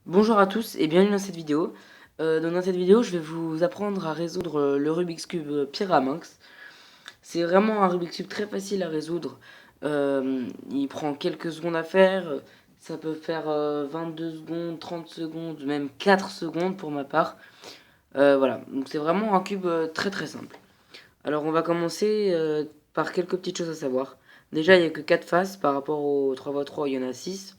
Bonjour à tous et bienvenue dans cette vidéo. Dans cette vidéo, je vais vous apprendre à résoudre le Rubik's Cube Pyraminx. C'est vraiment un Rubik's Cube très facile à résoudre. Il prend quelques secondes à faire. Ça peut faire 22 secondes, 30 secondes, même 4 secondes pour ma part. Voilà, donc c'est vraiment un cube très très simple. Alors on va commencer par quelques petites choses à savoir. Déjà, il n'y a que 4 faces par rapport au 3x3, il y en a 6.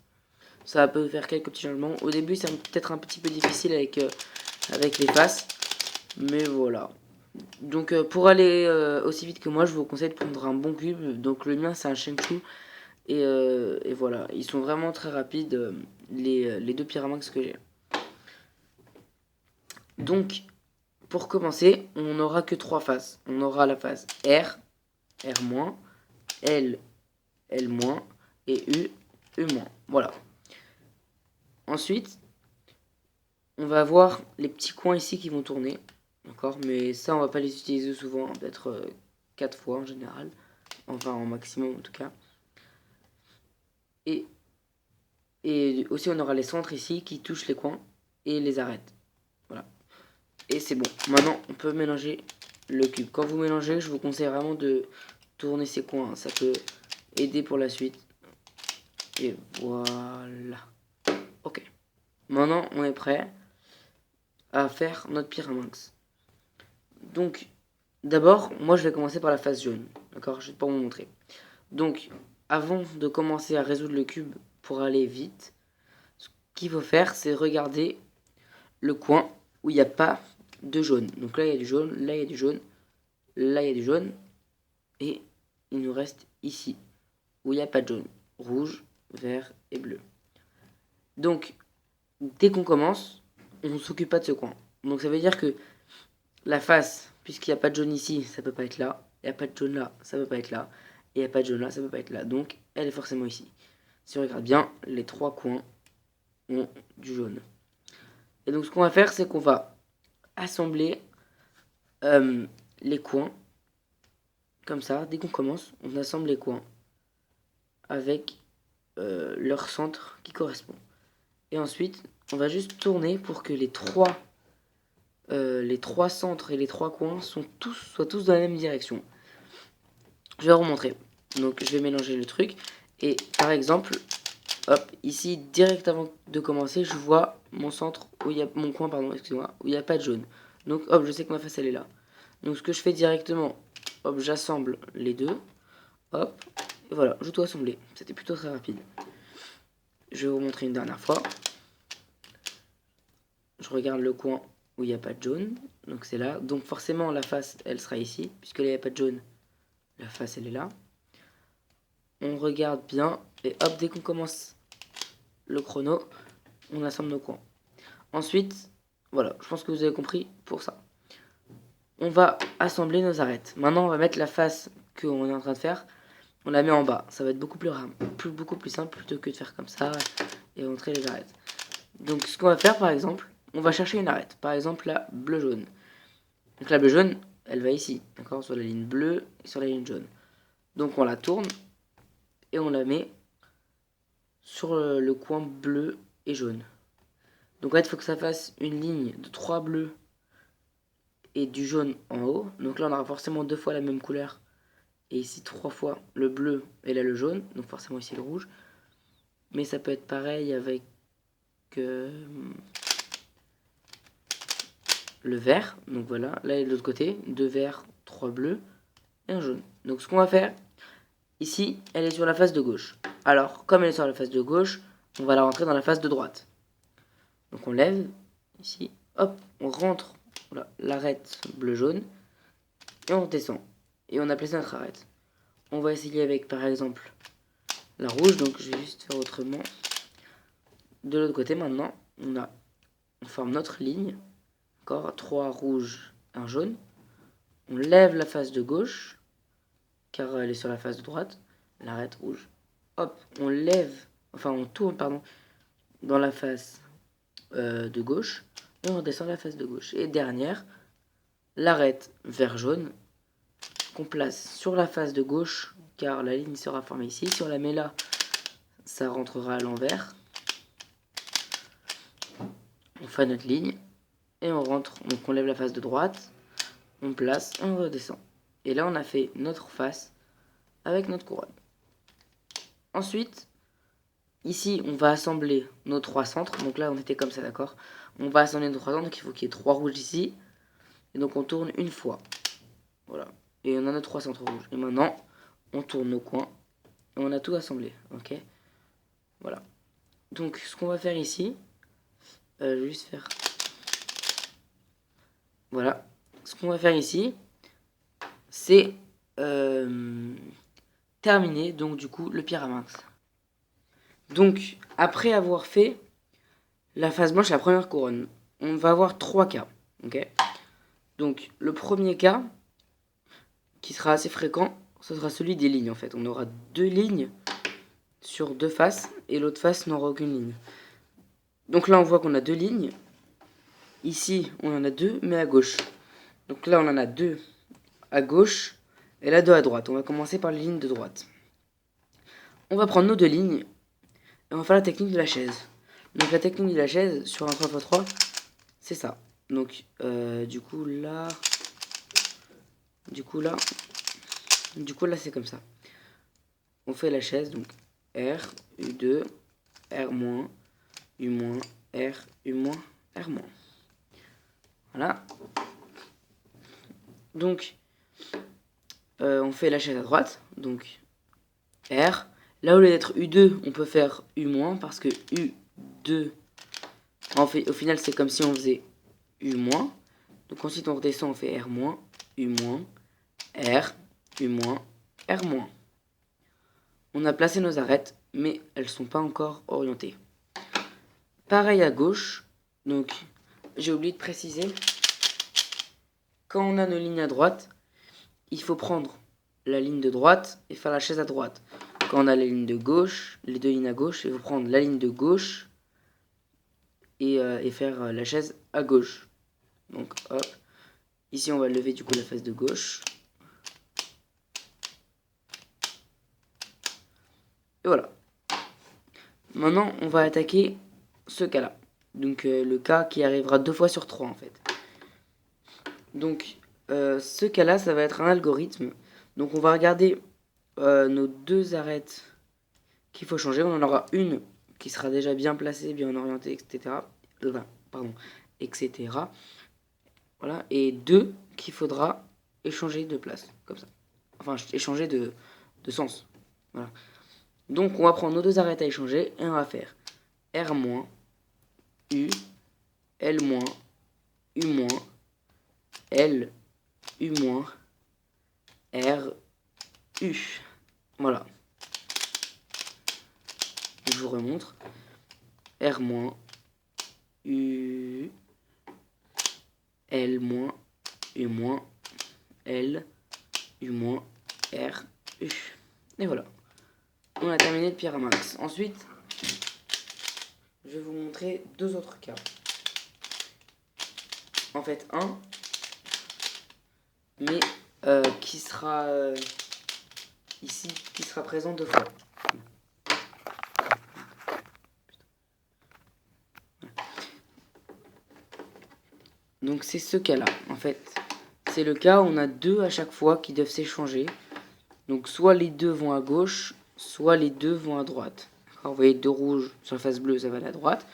Ça peut faire quelques petits changements. Au début, c'est peut-être un petit peu difficile avec les faces. Mais voilà. Donc pour aller aussi vite que moi, je vous conseille de prendre un bon cube. Donc le mien, c'est un Shenshu. Et voilà. Ils sont vraiment très rapides, les deux Pyraminx que j'ai. Donc, pour commencer, on n'aura que 3 faces. On aura la face R, R-, L, L-, et U, U-. Voilà. Ensuite, on va avoir les petits coins ici qui vont tourner. D'accord, mais ça, on va pas les utiliser souvent, peut-être 4 fois en général. Enfin, en maximum en tout cas. Et, et aussi, on aura les centres ici qui touchent les coins et les arrêtent. Voilà. Et c'est bon. Maintenant, on peut mélanger le cube. Quand vous mélangez, je vous conseille vraiment de tourner ces coins. Ça peut aider pour la suite. Et voilà. Ok. Maintenant, on est prêt à faire notre Pyraminx. Donc, d'abord, moi, je vais commencer par la face jaune. D'accord, je vais pas vous montrer. Donc, avant de commencer à résoudre le cube pour aller vite, ce qu'il faut faire, c'est regarder le coin où il n'y a pas de jaune. Donc là, il y a du jaune, là, il y a du jaune, là, il y a du jaune, et il nous reste ici, où il n'y a pas de jaune. Rouge, vert et bleu. Donc, dès qu'on commence, on ne s'occupe pas de ce coin. Donc ça veut dire que la face, puisqu'il n'y a pas de jaune ici, ça ne peut pas être là. Il n'y a pas de jaune là, ça ne peut pas être là. Et il n'y a pas de jaune là, ça ne peut pas être là. Donc, elle est forcément ici. Si on regarde bien, les 3 coins ont du jaune. Et donc, ce qu'on va faire, c'est qu'on va assembler euh, les coins. Comme ça, dès qu'on commence, on assemble les coins avec leur centre qui correspond. Et ensuite, on va juste tourner pour que les trois centres et les 3 coins soient tous dans la même direction. Je vais remontrer. Donc je vais mélanger le truc. Et par exemple, hop, ici, direct avant de commencer, je vois mon centre, où il y a mon coin, pardon, excusez-moi, où il n'y a pas de jaune. Donc hop, je sais que ma face elle est là. Donc ce que je fais directement, hop, j'assemble les deux. Hop, et voilà, je dois assembler. C'était plutôt très rapide. Je vais vous montrer une dernière fois. Je regarde le coin où il n'y a pas de jaune. Donc c'est là. Donc forcément la face elle sera ici. Puisque là il n'y a pas de jaune, la face elle est là. On regarde bien. Et hop, dès qu'on commence le chrono, on assemble nos coins. Ensuite, voilà, je pense que vous avez compris pour ça. On va assembler nos arêtes. Maintenant, on va mettre la face qu'on est en train de faire. On la met en bas. Ça va être beaucoup plus simple plutôt que de faire comme ça et montrer les arêtes. Donc, ce qu'on va faire, par exemple, on va chercher une arête. Par exemple, la bleu-jaune. Donc, la bleu-jaune, elle va ici, d'accord, sur la ligne bleue et sur la ligne jaune. Donc, on la tourne et on la met sur le coin bleu et jaune. Donc là, il faut que ça fasse une ligne de 3 bleus et du jaune en haut. Donc là, on aura forcément 2 fois la même couleur. Et ici, 3 fois le bleu et là le jaune. Donc forcément ici le rouge. Mais ça peut être pareil avec le vert. Donc voilà, là et de l'autre côté, 2 verts, 3 bleus et un jaune. Donc ce qu'on va faire, ici, elle est sur la face de gauche. Alors, comme elle est sur la face de gauche, on va la rentrer dans la face de droite. Donc on lève, ici, hop, on rentre voilà, l'arête bleu-jaune, et on descend. Et on a placé notre arête. On va essayer avec, par exemple, la rouge, donc je vais juste faire autrement. De l'autre côté, maintenant, on forme notre ligne, d'accord, 3 rouges, 1 jaune. On lève la face de gauche, car elle est sur la face de droite, l'arête rouge. Hop, on lève, enfin on tourne, pardon, dans la face de gauche, et on redescend la face de gauche. Et dernière, l'arête vert jaune, qu'on place sur la face de gauche, car la ligne sera formée ici. Si on la met là, ça rentrera à l'envers. fait notre ligne. Et on rentre, donc on lève la face de droite, on place et on redescend. Et là on a fait notre face avec notre couronne. Ensuite, ici on va assembler nos 3 centres. Donc là on était comme ça, d'accord. On va assembler nos 3 centres, donc il faut qu'il y ait 3 rouges ici. Et donc on tourne une fois. Voilà. Et on a nos 3 centres rouges. Et maintenant, on tourne nos coins. Et on a tout assemblé, ok. Voilà. Donc ce qu'on va faire ici, je vais juste faire... Voilà. Ce qu'on va faire ici, c'est terminer, donc du coup, le Pyraminx. Donc, après avoir fait la face blanche, la première couronne, on va avoir 3 cas, ok. Donc, le premier cas, qui sera assez fréquent, ce sera celui des lignes, en fait. On aura 2 lignes sur 2 faces, et l'autre face n'aura aucune ligne. Donc là, on voit qu'on a 2 lignes. Ici, on en a 2, mais à gauche. Donc là, on en a 2 à gauche, et là 2 à droite. On va commencer par les lignes de droite. On va prendre nos 2 lignes, et on va faire la technique de la chaise. Donc la technique de la chaise, sur un 3x3, c'est ça. Donc, du coup là, c'est comme ça. On fait la chaise, donc R, U2, R-, U-, R, U-, R-. Voilà. Donc, on fait la chaise à droite, donc R. Là, au lieu d'être U2, on peut faire U-, parce que U2, au final, c'est comme si on faisait U-. Donc ensuite, on redescend, on fait R-, U-, R, U-, R-. On a placé nos arêtes, mais elles ne sont pas encore orientées. Pareil à gauche, donc j'ai oublié de préciser, quand on a nos lignes à droite, il faut prendre la ligne de droite et faire la chaise à droite. Quand on a les lignes de gauche, les 2 lignes à gauche, il faut prendre la ligne de gauche et faire la chaise à gauche. Donc hop, ici on va lever du coup la face de gauche. Et voilà. Maintenant on va attaquer ce cas là. Donc le cas qui arrivera 2 fois sur 3 en fait. Donc ce cas là, ça va être un algorithme. Donc on va regarder nos 2 arêtes qu'il faut changer. On en aura une qui sera déjà bien placée, bien orientée, etc. Pardon, etc. Voilà. Et 2 qu'il faudra échanger de place, comme ça. Enfin, échanger de sens. Voilà. Donc, on va prendre nos 2 arêtes à échanger et on va faire R-, U, L-, U-, L, U-, R, U. Voilà. Je vous remontre. R-, U, L-, U-, L, U-, R, U. Et voilà. On a terminé le Pyraminx. Ensuite, je vais vous montrer 2 autres cas. En fait, un, mais qui sera ici, qui sera présent 2 fois. Donc c'est ce cas-là, en fait. C'est le cas où on a 2 à chaque fois qui doivent s'échanger. Donc soit les 2 vont à gauche, soit les 2 vont à droite. Alors, vous voyez 2 rouges sur la face bleue, ça va aller à droite.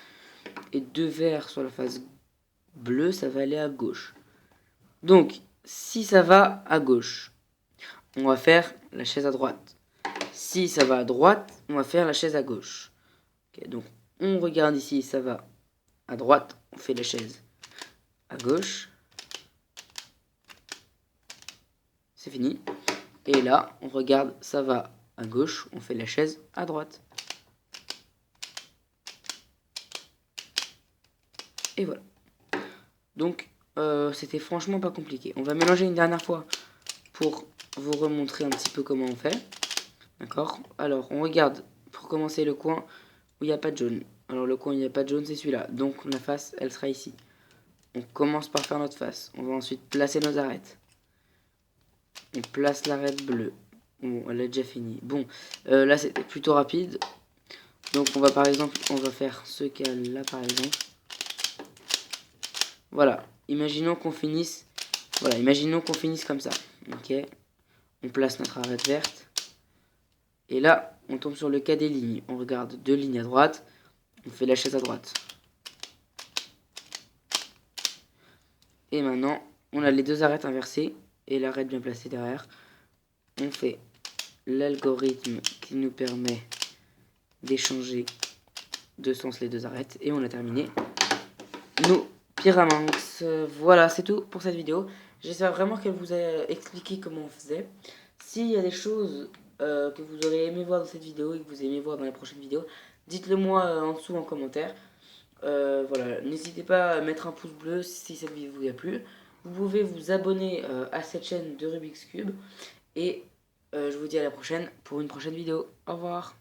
Et 2 verts sur la face bleue, ça va aller à gauche. Donc, si ça va à gauche, on va faire la chaise à droite. Si ça va à droite, on va faire la chaise à gauche. Okay, donc, on regarde ici, ça va à droite, on fait la chaise à gauche. C'est fini. Et là, on regarde, ça va à gauche, on fait la chaise à droite. Et voilà. Donc, c'était franchement pas compliqué. On va mélanger une dernière fois pour vous remontrer un petit peu comment on fait. D'accord? Alors, on regarde, pour commencer, le coin où il n'y a pas de jaune. Alors, le coin où il n'y a pas de jaune, c'est celui-là. Donc, la face, elle sera ici. On commence par faire notre face. On va ensuite placer nos arêtes. On place l'arête bleue. Bon, elle a déjà fini. Bon, là, c'était plutôt rapide. Donc, on va par exemple, on va faire ce cas-là, par exemple. Voilà, imaginons qu'on finisse. Voilà, imaginons qu'on finisse comme ça. Ok, on place notre arête verte. Et là, on tombe sur le cas des lignes. On regarde 2 lignes à droite. On fait la chaise à droite. Et maintenant, on a les 2 arêtes inversées et l'arête bien placée derrière. On fait l'algorithme qui nous permet d'échanger de sens les 2 arêtes. Et on a terminé nos pyraminx. Voilà, c'est tout pour cette vidéo. J'espère vraiment qu'elle vous a expliqué comment on faisait. S'il y a des choses que vous auriez aimé voir dans cette vidéo et que vous aimez voir dans les prochaines vidéos, dites-le moi en dessous en commentaire. Voilà, n'hésitez pas à mettre un pouce bleu si cette vidéo vous a plu. Vous pouvez vous abonner à cette chaîne de Rubik's Cube. Et je vous dis à la prochaine pour une prochaine vidéo. Au revoir.